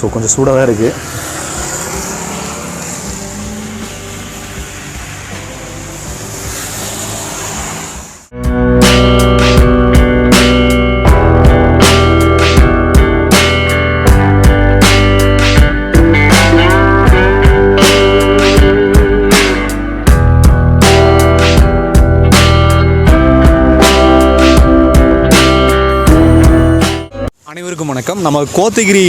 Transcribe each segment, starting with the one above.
So கொஞ்சம் சூடாக தான் இருக்குது. அனைவருக்கும் வணக்கம். நம்ம கோத்தகிரி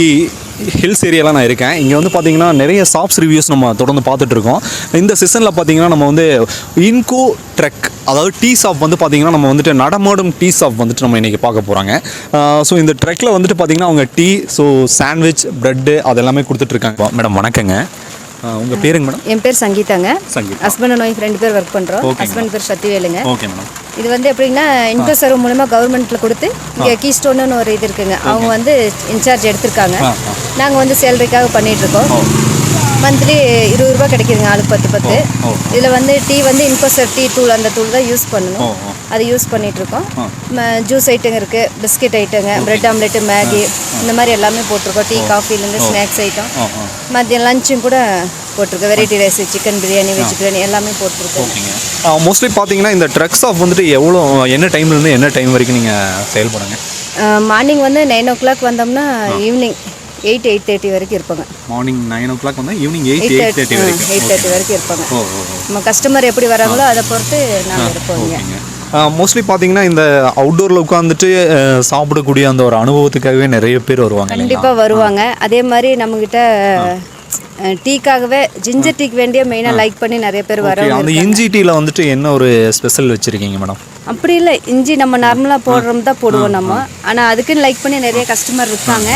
ஹில்ஸ் ஏரியாவில் நான் இருக்கேன். இங்கே வந்து பார்த்திங்கன்னா நிறைய ஷாப்ஸ் ரிவ்யூஸ் நம்ம தொடர்ந்து பார்த்துட்ருக்கோம். இந்த சீசனில் பார்த்திங்கன்னா நம்ம வந்து இன்கோ ட்ரெக், அதாவது டீ ஷாப் வந்து பார்த்திங்கன்னா நம்ம வந்துட்டு நடமாடும் டீ ஷாப் வந்துட்டு நம்ம இன்றைக்கி பார்க்க போகிறாங்க. ஸோ இந்த ட்ரெக்கில் வந்துட்டு பார்த்திங்கன்னா அவங்க டீ, ஸோ சாண்ட்விச், ப்ரெட்டு அதெல்லாமே கொடுத்துட்ருக்காங்க. மேடம் வணக்கங்க. உங்கள் பேருங்க மேடம்? என் பேர் சங்கீதாங்க. ஹஸ்பண்ட் அண்ட் ஒய்ஃப் 2 பேர் ஒர்க் பண்ணுறோம். ஹஸ்பண்ட் பேர் சத்திவேலுங்க. Okay madam. இது வந்து எப்படின்னா இன்கோ சர்வ் மூலமா கவர்மெண்ட்டில் கொடுத்து இங்கே கீ ஸ்டோன்னு ஒரு இது இருக்குங்க, அவங்க வந்து இன்சார்ஜ் எடுத்திருக்காங்க. நாங்கள் வந்து சேலரிக்காக பண்ணிகிட்ருக்கோம். மந்த்லி 20 ரூபா கிடைக்குதுங்க, ஆளுக்கு 10. இதில் வந்து டீ வந்து இன்கோசர் டீ தூள், அந்த தூள் தான் யூஸ் பண்ணணும். அது யூஸ் பண்ணிகிட்ருக்கோம். ஜூஸ் ஐட்டங்க இருக்குது, பிஸ்கெட் ஐட்டங்க, ப்ரெட் ஆம்லெட்டு, மேகி, இந்த மாதிரி எல்லாமே போட்டிருக்கோம். டீ, காஃபிலேருந்து ஸ்நாக்ஸ் ஐட்டம், மதியம் லஞ்சும் கூட போட்டிருக்கோம். Variety rice, chicken biryani, veg biryani எல்லாமே போட்டிருக்கோம். மோஸ்ட்லி பார்த்தீங்கன்னா இந்த ட்ரக் ஷாப் வந்துட்டு என்ன டைம்லேருந்து என்ன டைம் வரைக்கும் நீங்கள் செயல்படுங்க? மார்னிங் வந்து 9 o'clock வந்தோம்னா ஈவினிங் 8-8:30 வரைக்கும் இருப்பாங்க. மார்னிங் 9 o'clock வந்தால் ஈவினிங் 8-8:30 வரைக்கும் 8:30 வரைக்கும் இருப்பாங்க. நம்ம கஸ்டமர் எப்படி வராங்களோ அதை பொறுத்து நாங்கள் இருப்போங்க. மோஸ்ட்லி பார்த்தீங்கன்னா இந்த அவுட்டோரில் உட்காந்துட்டு சாப்பிடக்கூடிய அந்த ஒரு அனுபவத்துக்காகவே நிறைய பேர் வருவாங்க. கண்டிப்பாக வருவாங்க. அதே மாதிரி நம்மக்கிட்ட டீக்காகவே ஜிஞ்சர் டீக்கு வேண்டிய மெயினாக லைக் பண்ணி நிறைய பேர் வராங்க. அந்த இஞ்சி டீயில் வந்துட்டு என்ன ஒரு ஸ்பெஷல் வச்சுருக்கீங்க மேடம்? அப்படி இல்லை, இஞ்சி நம்ம நார்மலாக போடுறோம் தான் போடுவோம் நம்ம. ஆனால் அதுக்குன்னு லைக் பண்ணி நிறைய கஸ்டமர் இருக்காங்க.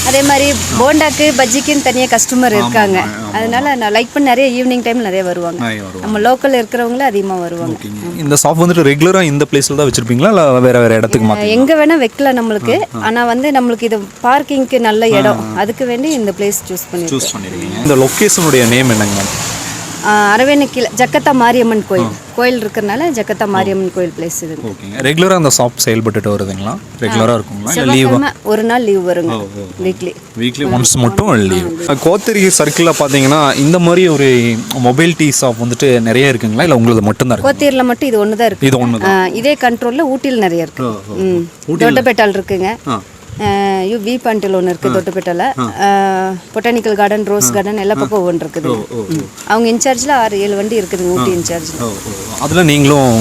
அதே மாதிரி போண்டாக்கு, பஜ்ஜிக்குன்னு தனியாக கஸ்டமர் இருக்காங்க. அதனால நான் லைக் பண்ணி நிறைய ஈவினிங் டைமில் நிறைய வருவாங்க. நம்ம லோக்கல் இருக்கிறவங்களும் அதிகமாக வருவாங்க. இந்த ஷாப் வந்துட்டு ரெகுலராக இந்த பிளேஸில் தான் வச்சுருப்பீங்களா இல்லை வேறு இடத்துக்கு எங்கே வேணால் வைக்கலாம் நம்மளுக்கு. ஆனால் வந்து நம்மளுக்கு இது பார்க்கிங்க்கு நல்ல இடம், அதுக்கு வேண்டி இந்த பிளேஸ் சூஸ் பண்ணிருக்கீங்க. இந்த லொக்கேஷனுடைய நேம் என்னங்க மேம்? அரவேணிக்கில் ஜக்கத்தா மாரியம்மன் கோயில் இருக்கிறனால ஜக்கத்தா மாரியம்மன் கோயில் பிளேஸ் இது. ஓகேங்க. ரெகுலராக அந்த ஷாப் செயல்பட்டுட்டு வருதுங்களா? ரெகுலராக இருக்குங்களா இல்லை லீவா? ஒரு நாள் லீவ் வருங்க, வீக்லி ஒன்ஸ் மட்டும் லீவ். கோத்தகிரி சர்க்கிளில் பார்த்தீங்கன்னா இந்த மாதிரி ஒரு மொபைல் டீ ஷாப் வந்துட்டு நிறைய இருக்குங்களா இல்லை உங்களுக்கு மட்டும் தான்? கோத்தகிரியில் மட்டும் இது ஒன்று தான் இருக்குது. இது ஒன்று தான். இதே கண்ட்ரோலில் ஊட்டியில் நிறைய இருக்குது. தொட்டபெட்டால் இருக்குங்க, வி பாண்டில் ஒன்று இருக்குது தொட்டுப்பேட்டால, பொட்டானிக்கல் கார்டன், ரோஸ் கார்டன் எல்லா பக்கம் ஒவ்வொன்று இருக்குது. அவங்க இன்சார்ஜில் 6-7 வண்டி இருக்குதுங்க, ஊட்டி இன்சார்ஜில். அதில் நீங்களும்?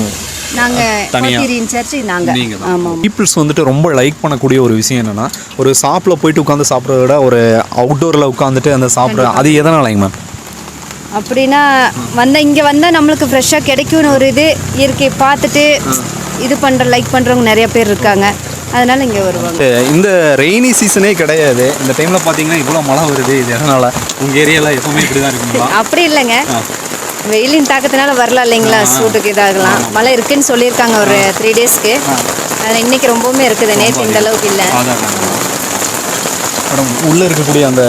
நாங்கள் கோத்தகிரி இன்சார்ஜ் நாங்கள். ஆமாம். பீப்புள்ஸ் வந்துட்டு ரொம்ப லைக் பண்ணக்கூடிய ஒரு விஷயம் என்னென்னா, ஒரு ஷாப்பில் போயிட்டு உட்காந்து சாப்பிட்றத விட ஒரு அவுட்டோரில் உட்காந்துட்டு அந்த சாப்பிட்ற, அது எதனாலங்க மேம்? அப்படின்னா இங்கே வந்தால் நம்மளுக்கு ஃப்ரெஷ்ஷாக கிடைக்கும்னு ஒரு இது இயற்கையை பார்த்துட்டு இது பண்ணுற லைக் பண்ணுறவங்க நிறைய பேர் இருக்காங்க. அதனால இங்கே வருவாங்க. இந்த ரெய்னி சீசனே கிடையாது, இந்த டைமில் பார்த்தீங்கன்னா இவ்வளோ மழை வருது, இது எதனால்? உங்கள் ஏரியாவில் எப்பவுமே இப்படி தான் இருக்குங்களா? அப்படி இல்லைங்க, வெயிலின் தாக்கத்தினால வரலாம் இல்லைங்களா, சூட்டுக்கு இதாகலாம். மழை இருக்குன்னு சொல்லியிருக்காங்க ஒரு 3 daysக்கு. அதில் இன்றைக்கி ரொம்பவுமே இருக்குது, நேற்று இந்த அளவுக்கு இல்லை. மேடம் உள்ளே இருக்கக்கூடிய அந்த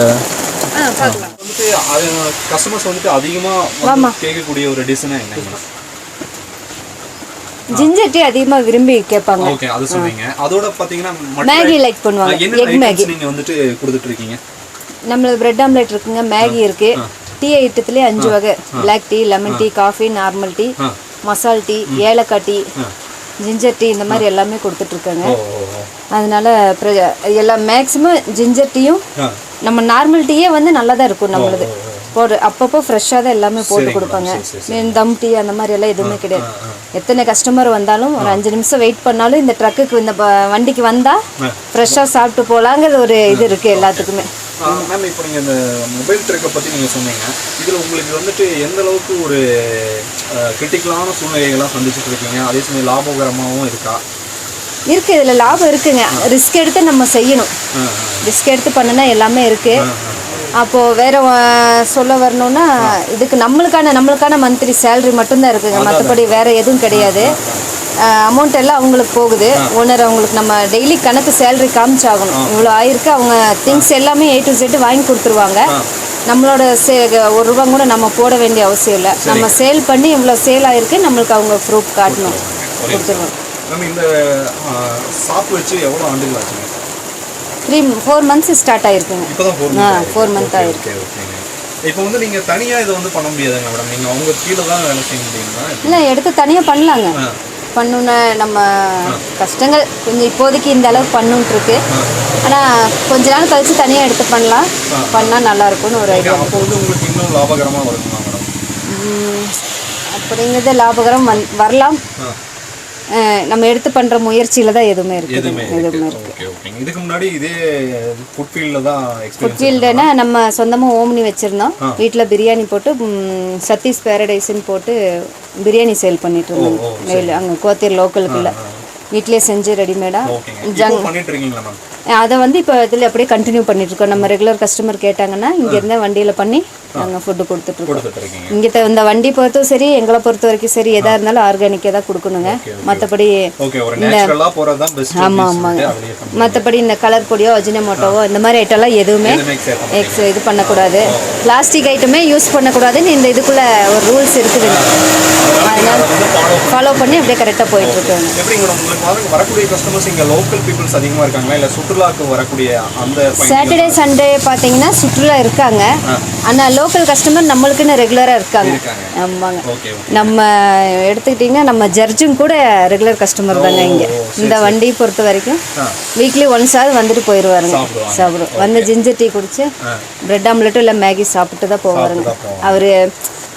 பார்க்கலாம் வந்துட்டு கஸ்டமர்ஸ் வந்துட்டு அதிகமாக கேட்கக்கூடிய ஒரு டிஷ்னா என்ன மேடம்? ஜிஞ்சர் டீ அதிகமாக விரும்பி கேட்பாங்க. ஓகே, அது சொல்றீங்க. அதோட பாத்தீங்கன்னா மேகி லைக் பண்ணுவாங்க. எக் மேகி நீங்க வந்துட்டு கொடுத்துட்டு இருக்கீங்க. நம்மளுக்கு பிரெட் ஆம்லெட் இருக்குங்க, மேகி இருக்கு. டீ ஐட்டத்திலே 5 வகை, black tea, lemon tea, coffee, normal tea, masala tea, ஏலக்காய் டீ, ஜிஞ்சர் டீ, இந்த மாதிரி எல்லாமே கொடுத்துட்டு இருக்காங்க. அதனால எல்லாம் மேக்ஸிமம் ஜிஞ்சர் டீயும் நம்ம நார்மல் டீயே வந்து நல்லா தான் இருக்கும். நம்மளுது அப்பப்போ ஃப்ரெஷ்ஷாக தான் எல்லாமே போட்டு கொடுப்பாங்க. தம் டீ அந்த மாதிரி எல்லாம் எதுவுமே கிடையாது. எத்தனை கஸ்டமர் வந்தாலும் ஒரு 5 நிமிஷம் வெயிட் பண்ணாலும் இந்த ட்ரக்குக்கு, இந்த வண்டிக்கு வந்தால் ஃப்ரெஷ்ஷாக சாப்பிட்டு போகலாங்கிற ஒரு இது இருக்குது எல்லாத்துக்குமே. மேம் இப்போ நீங்கள் இந்த மொபைல் ட்ரக்கை பற்றி நீங்கள் சொன்னீங்க, இதில் உங்களுக்கு வந்துட்டு எந்த அளவுக்கு ஒரு கிரிட்டிக்கலான சூழ்நிலைகள்லாம் சந்திச்சுட்டு இருக்கீங்க, அதே சமயம் லாபகரமாகவும் இருக்கா? இருக்குது, இதில் லாபம் இருக்குங்க. ரிஸ்க் எடுத்து நம்ம செய்யணும், ரிஸ்க் எடுத்து பண்ணுனா எல்லாமே இருக்குது. அப்போது வேறு சொல்ல வரணுன்னா, இதுக்கு நம்மளுக்கான மந்த்லி சேலரி மட்டும்தான் இருக்குங்க, மற்றபடி வேறு எதுவும் கிடையாது. அமௌண்ட் எல்லாம் அவங்களுக்கு போகுது. ஓனர் அவங்களுக்கு நம்ம டெய்லி கணக்கு சேலரி காமிச்சாகணும், இவ்வளோ ஆயிருக்கு. அவங்க திங்ஸ் எல்லாமே A to Z வாங்கி கொடுத்துருவாங்க. நம்மளோட ஒரு ரூபா கூட நம்ம போட வேண்டிய அவசியம் இல்லை. நம்ம சேல் பண்ணி இவ்வளோ சேல் ஆகிருக்கு நம்மளுக்கு அவங்க ப்ரூஃப் காட்டணும், கொடுத்துருவோம். இந்த ஷாப் வச்சு எவ்வளோ ஆண்டுகள் ஆச்சுங்க? 4 months ஸ்டார்ட் ஆயிருக்குங்க. இப்போதான் 4 months 4 month ஆயிருக்கு. ஓகேங்க. இப்போ வந்து நீங்க தனியா இதை வந்து பண்ண முடியாதுங்க மேடம், நீங்க அவங்க கீழே தான் வேலை செய்ய முடியுங்களா? இல்லை, எடுத்து தனியாக பண்ணலாங்க. பண்ணுன நம்ம கஷ்டங்கள் கொஞ்சம் இப்போதைக்கு இந்த அளவுக்கு பண்ணுன்ட்டு இருக்கு. ஆனால் கொஞ்ச நாள் கழிச்சு தனியாக எடுத்து பண்ணலாம், பண்ணால் நல்லா இருக்கும்னு ஒரு ஐடியா. அப்போ வந்து உங்களுக்கு இன்னும் லாபகரமாக வருங்களா மேடம்? அப்படிங்கிறது லாபகரம் வரலாம். நம்ம எடுத்து பண்ணுற முயற்சியில் தான் எதுவுமே இருக்குது. இதுக்கு முன்னாடி இதே ஃபுட் ஃபீல்டில் தான் ஃபுட் ஃபீல்டுனா நம்ம சொந்தமாக ஓம்னி வச்சுருந்தோம். வீட்டில் பிரியாணி போட்டு சத்தீஷ் பேரடைஸ்ன்னு போட்டு பிரியாணி சேல் பண்ணிட்டு இருந்தோம். அங்கே கோத்தீர் லோக்கலுக்குள்ள வீட்டிலே செஞ்சு ரெடிமேடாக அதை வந்து இப்போ இதில் அப்படியே கண்டினியூ பண்ணிட்டுருக்கோம். நம்ம ரெகுலர் கஸ்டமர் கேட்டாங்கன்னா இங்கேருந்து வண்டியில் பண்ணி நாங்கள் ஃபுட்டு கொடுத்துட்ருக்கோம். இங்கே இந்த வண்டி பொறுத்தும் சரி, எங்களை பொறுத்த வரைக்கும் சரி, எதாக இருந்தாலும் ஆர்கானிக்காக தான் கொடுக்கணுங்க. மற்றபடி ஆமாம் ஆமாங்க, மற்றபடி இந்த கலர் பொடியோ அஜினமோட்டோவோ இந்த மாதிரி ஐட்டம்லாம் எதுவுமே இது பண்ணக்கூடாது. பிளாஸ்டிக் ஐட்டமே யூஸ் பண்ணக்கூடாதுன்னு இந்த இதுக்குள்ளே ஒரு ரூல்ஸ் இருக்குதுங்க. அதனால் ஃபாலோ பண்ணி அப்படியே கரெக்டாக போயிட்டுருக்காங்க. சாட்டர்டே சண்டே பார்த்தீங்கன்னா சுற்றுலா இருக்காங்க. ஆனால் லோக்கல் கஸ்டமர் நம்மளுக்குன்னு ரெகுலராக இருக்காங்க. ஆமாங்க, நம்ம எடுத்துக்கிட்டிங்கன்னா நம்ம ஜட்ஜும் கூட ரெகுலர் கஸ்டமர் தாங்க. இங்கே இந்த வண்டியை பொறுத்த வரைக்கும் வீக்லி ஒன்ஸாவது வந்துட்டு போயிடுவாருங்க. சாப்பிடும் வந்து ஜிஞ்சர் டீ குடிச்சு பிரெட் ஆம்லெட்டும் இல்லை மேகி சாப்பிட்டு தான் போவாருங்க. அவர்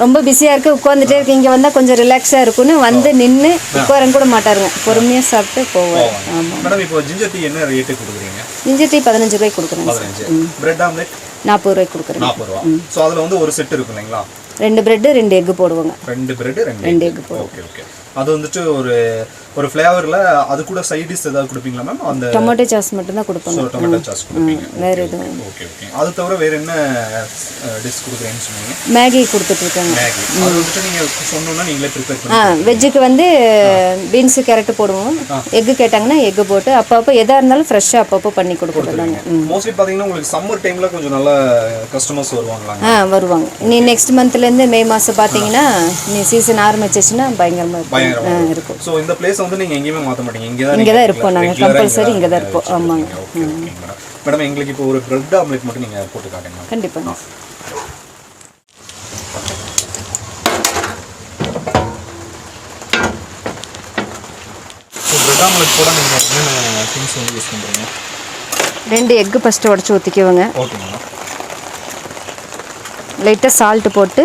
ரொம்ப பிஸியாக இருக்குது, உட்காந்துட்டே இருக்கு, இங்கே வந்தால் கொஞ்சம் ரிலாக்ஸாக இருக்குன்னு வந்து நின்று உட்காரங்க கூட மாட்டாருங்க, பொறுமையாக சாப்பிட்டு போவார். ஆமாம் மேடம். இப்போ ஜிஞ்சர் டீ என்ன ரேட்டு கொடுக்குறீங்க? ஜிஞ்சர் டீ 15 ரூபாய்க்கு கொடுக்குறேங்க. பிரெட் ஆம்லெட் 40 ரூபாய்க்கு கொடுக்குறேன். 40 ரூபா. ஸோ அதில் வந்து ஒரு செட் இருக்கு இல்லைங்களா? 2 பிரெட் 2 எக் போடுவாங்க. 2 பிரெட் 2 எக் போடுவோம். Okay okay. அது வந்துட்டு ஒரு ஃப்ளேவரில் அது கூட சைட் டிஷ் ஏதாவது கொடுப்பீங்களா மேம்? அந்த டொமேட்டோ சாஸ் மட்டும் தான் கொடுப்பாங்க. டொமேட்டோ சாஸ் கொடுப்பீங்க, வேறு எதுவும். Okay okay. அது தவிர வேறு என்ன டிஷ் கொடுக்குறேன்னு சொன்னீங்க? மேகி கொடுத்துட்ருக்காங்க. மேகி அது வந்துட்டு நீங்கள் சொன்னோன்னா நீங்களே ப்ரிப்பேர் பண்ணி வெஜ்ஜுக்கு வந்து பீன்ஸு கேரட்டு போடுவோம். எக்கு கேட்டாங்கன்னா எக்கு போட்டு அப்பப்போ எதாக இருந்தாலும் ஃப்ரெஷ்ஷாக அப்பப்போ பண்ணி கொடுத்துருக்காங்க. மோஸ்ட்லி பார்த்தீங்கன்னா உங்களுக்கு சம்மர் டைமில் கொஞ்சம் நல்ல கஸ்டமர்ஸ் வருவாங்களா? வருவாங்க. நீ நெக்ஸ்ட் மந்த்லேருந்து மே மாதம் பார்த்தீங்கன்னா நீ சீசன் ஆரம்பிச்சிச்சுன்னா பயங்கரமாக இருக்கும். ஸோ இந்த பிளேஸ் வந்து நீங்கள் எங்கேயுமே மாற்ற மாட்டீங்க, இங்கே தான் இருப்போம் நாங்கள். கம்பல்சரி இங்கே தான் இருப்போம். ஆமாங்க மேடம். எங்களுக்கு இப்போ ஒரு பிரெட் ஆம்லெட் மட்டும் நீங்கள் போட்டு காட்டுங்க. கண்டிப்பாக. பிரெட் ஆம்லெட் போட நீங்கள் என்னென்ன திங்ஸ் வந்து யூஸ் பண்ணுறீங்க? 2 எக்கு ஃபஸ்ட்டு உடச்சி ஊற்றிக்குவோங்க. ஓகேங்களா. லைட்டாக சால்ட்டு போட்டு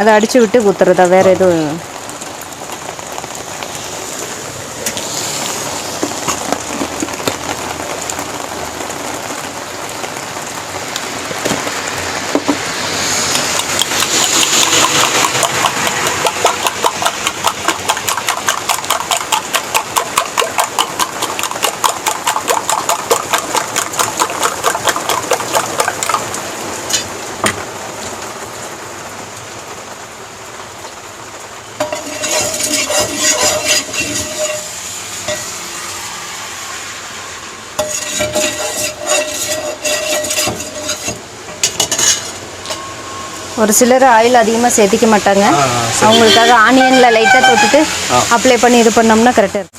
அதை அடித்து விட்டு ஊற்றுறதா, வேறு எதுவும். ஒரு சிலர் ஆயில் அதிகமாக சேர்த்திக்க மாட்டாங்க, அவங்களுக்காக ஆனியனில் லைட்டாக தொட்டுட்டு அப்ளை பண்ணி இது பண்ணோம்னா கரெக்டாக இருக்கும்.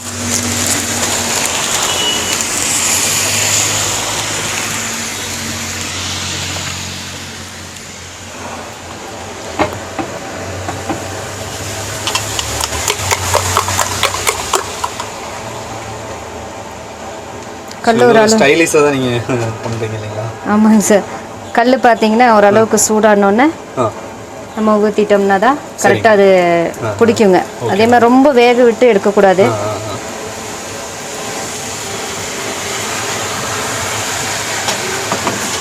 கல் ஒரு ஸ்டைலிஷாக தான் நீங்கள் பண்ணுறீங்க இல்லைங்களா? ஆமாங்க சார். கல் பார்த்தீங்கன்னா ஓரளவுக்கு சூடானோடனே நம்ம ஊற்றிட்டோம்னா தான் கரெக்டாக அது பிடிக்குங்க. அதே மாதிரி ரொம்ப வேக விட்டு எடுக்கக்கூடாது.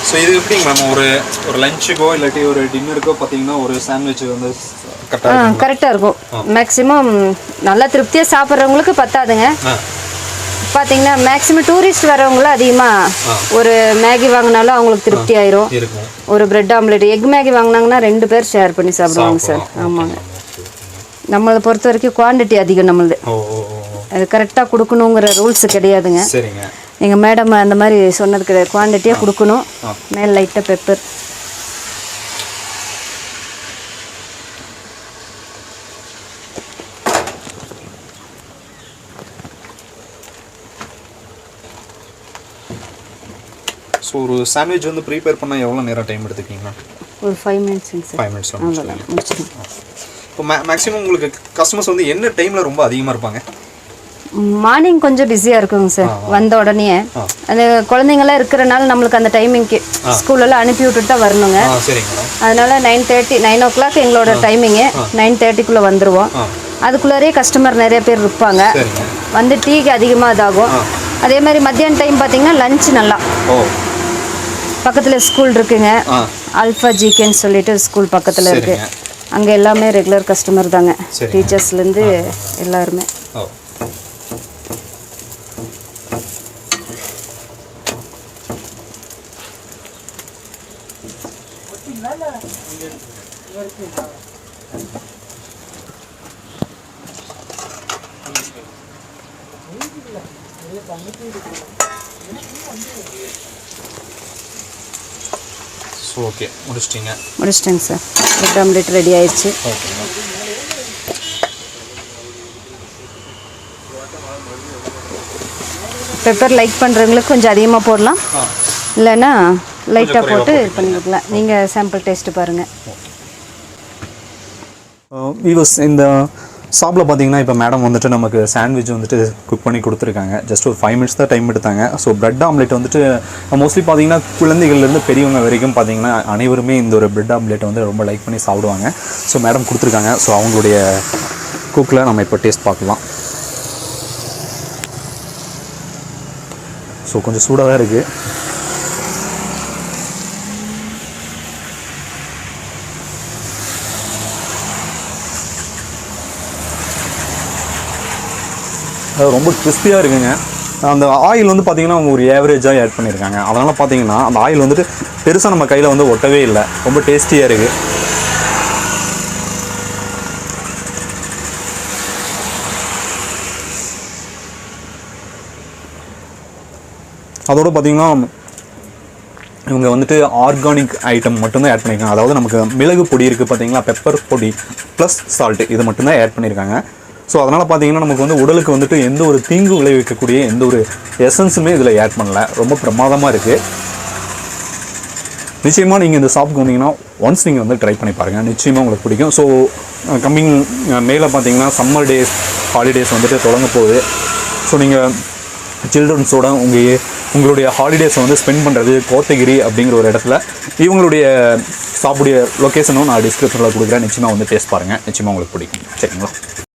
ஸோ இது எப்படிங்க மேம், ஒரு லஞ்சுக்கோ இல்லாட்டி ஒரு டின்னருக்கோ பார்த்தீங்கன்னா ஒரு சாண்ட்விச் வந்து கரெக்டாக இருக்கும். மேக்ஸிமம் நல்லா திருப்தியாக சாப்பிட்றவங்களுக்கு பத்தாதுங்க. பார்த்தீங்கன்னா மேக்ஸிமம் டூரிஸ்ட் வரவங்களும் அதிகமாக ஒரு மேகி வாங்கினாலும் அவங்களுக்கு திருப்தி ஆயிரும். ஒரு பிரெட் ஆம்லெட் எக் மேகி வாங்கினாங்கன்னா 2 பேர் ஷேர் பண்ணி சாப்பிடுவாங்க சார். ஆமாங்க. நம்மளை பொறுத்த வரைக்கும் குவான்டிட்டி அதிகம் நம்மளது. அது கரெக்டாக கொடுக்கணுங்கிற ரூல்ஸ் கிடையாதுங்க. எங்கள் மேடம் அந்த மாதிரி சொன்னது கிடையாது. குவான்டிட்டியாக கொடுக்கணும். மேலே லைட்டாக பெப்பர். ஸோ ஒரு சாண்ட்விச் வந்து ப்ரிப்பேர் பண்ணால் எவ்வளோ நேரம் டைம் எடுத்துக்கிங்களா? ஒரு 5 மினிட்ஸுங்க சார். 5 மினிட்ஸ் அவ்வளோதான், முடிச்சிடும். இப்போ மேக்ஸிமம் உங்களுக்கு கஸ்டமர்ஸ் வந்து என்ன டைமில் ரொம்ப அதிகமாக இருப்பாங்க? மார்னிங் கொஞ்சம் பிஸியாக இருக்குங்க சார். வந்த உடனே அந்த குழந்தைங்களாம் இருக்கிறனால நம்மளுக்கு அந்த டைமிங்க்கு ஸ்கூலெல்லாம் அனுப்பி விட்டுட்டு தான் வரணுங்க. சரிங்க. அதனால 9 o'clock எங்களோட டைமிங்கு. 9:30 வந்துடுவோம். அதுக்குள்ளாரே கஸ்டமர் நிறைய பேர் இருப்பாங்க. வந்து டீக்கு அதிகமாக இதாகும். அதே மாதிரி மத்தியான டைம் பார்த்தீங்கன்னா லஞ்ச் நல்லா பக்கத்தில் ஸ்கூல் இருக்குங்க. ஆல்ஃபா ஜிகேன்னு சொல்லிட்டு ஸ்கூல் பக்கத்தில் இருக்குது. அங்கே எல்லாமே ரெகுலர் கஸ்டமர் தாங்க, டீச்சர்ஸ்லேருந்து எல்லாருமே. ஓகே, முடிச்சிட்டேங்க சார். பிரெட் ஆம்லெட் ரெடி ஆயிடுச்சு. பெப்பர் லைக் பண்ணுறவங்களுக்கு கொஞ்சம் அதிகமாக போடலாம், இல்லைன்னா லைட்டாக போட்டு இது பண்ணிக்கலாம். நீங்கள் சாம்பிள் டேஸ்ட்டு பாருங்கள். இந்த ஷாப்பில் பார்த்தீங்கன்னா இப்போ மேடம் வந்துட்டு நமக்கு சாண்ட்விச் வந்துட்டு குக் பண்ணி கொடுத்துருக்காங்க. ஜஸ்ட் ஒரு 5 மினிட்ஸ் தான் டைம் எடுத்தாங்க. ஸோ பிரெட் ஆம்லெட் வந்துட்டு மோஸ்ட்லி பார்த்தீங்கன்னா குழந்தைகள்லேருந்து பெரியவங்க வரைக்கும் பார்த்தீங்கன்னா அனைவருமே இந்த ஒரு பிரெட் ஆம்லெட்டை வந்து ரொம்ப லைக் பண்ணி சாப்பிடுவாங்க. ஸோ மேடம் கொடுத்துருக்காங்க. ஸோ அவங்களுடைய குக்கில் நம்ம இப்போ டேஸ்ட் பார்க்கலாம். ஸோ கொஞ்சம் சூடாக தான் இருக்குது. அது ரொம்ப கிறிஸ்பியாக இருக்குங்க. அந்த ஆயில் வந்து பார்த்திங்கன்னா அவங்க ஒரு ஏவரேஜாக ஆட் பண்ணியிருக்காங்க. அதனால் பார்த்தீங்கன்னா அந்த ஆயில் வந்துட்டு பெருசாக நம்ம கையில் வந்து ஒட்டவே இல்லை. ரொம்ப டேஸ்டியாக இருக்குது. அதோடு பார்த்திங்கன்னா இவங்க வந்துட்டு ஆர்கானிக் ஐட்டம் மட்டும்தான் ஆட் பண்ணியிருக்காங்க. அதாவது நமக்கு மிளகு பொடி இருக்குது பார்த்தீங்களா, பெப்பர் பொடி ப்ளஸ் சால்ட்டு, இது மட்டும்தான் ஆட் பண்ணியிருக்காங்க. ஸோ அதனால் பார்த்தீங்கன்னா நமக்கு வந்து உடலுக்கு வந்துட்டு எந்த ஒரு தீங்கு விளைவிக்கக்கூடிய எந்த ஒரு எசன்ஸுமே இதில் ஆட் பண்ணல. ரொம்ப பிரமாதமாக இருக்குது. நிச்சயமாக நீங்கள் இந்த ஷாப்புக்கு வந்தீங்கன்னா ஒன்ஸ் நீங்கள் வந்து ட்ரை பண்ணி பாருங்கள், நிச்சயமாக உங்களுக்கு பிடிக்கும். ஸோ கம்மிங் மேலே பார்த்தீங்கன்னா சம்மர் டேஸ் ஹாலிடேஸ் வந்துட்டு தொடங்க போகுது. ஸோ நீங்கள் சில்ட்ரன்ஸோட உங்களுடைய ஹாலிடேஸை வந்து ஸ்பெண்ட் பண்ணுறது கோத்தகிரி அப்படிங்கிற ஒரு இடத்துல இவங்களுடைய ஷாப்புடைய லொக்கேஷனும் நான் டிஸ்கிரிப்ஷனில் கொடுக்குறேன். நிச்சயமாக வந்து டேஸ்ட் பாருங்கள், நிச்சயமாக உங்களுக்கு பிடிக்கும். சரிங்களா?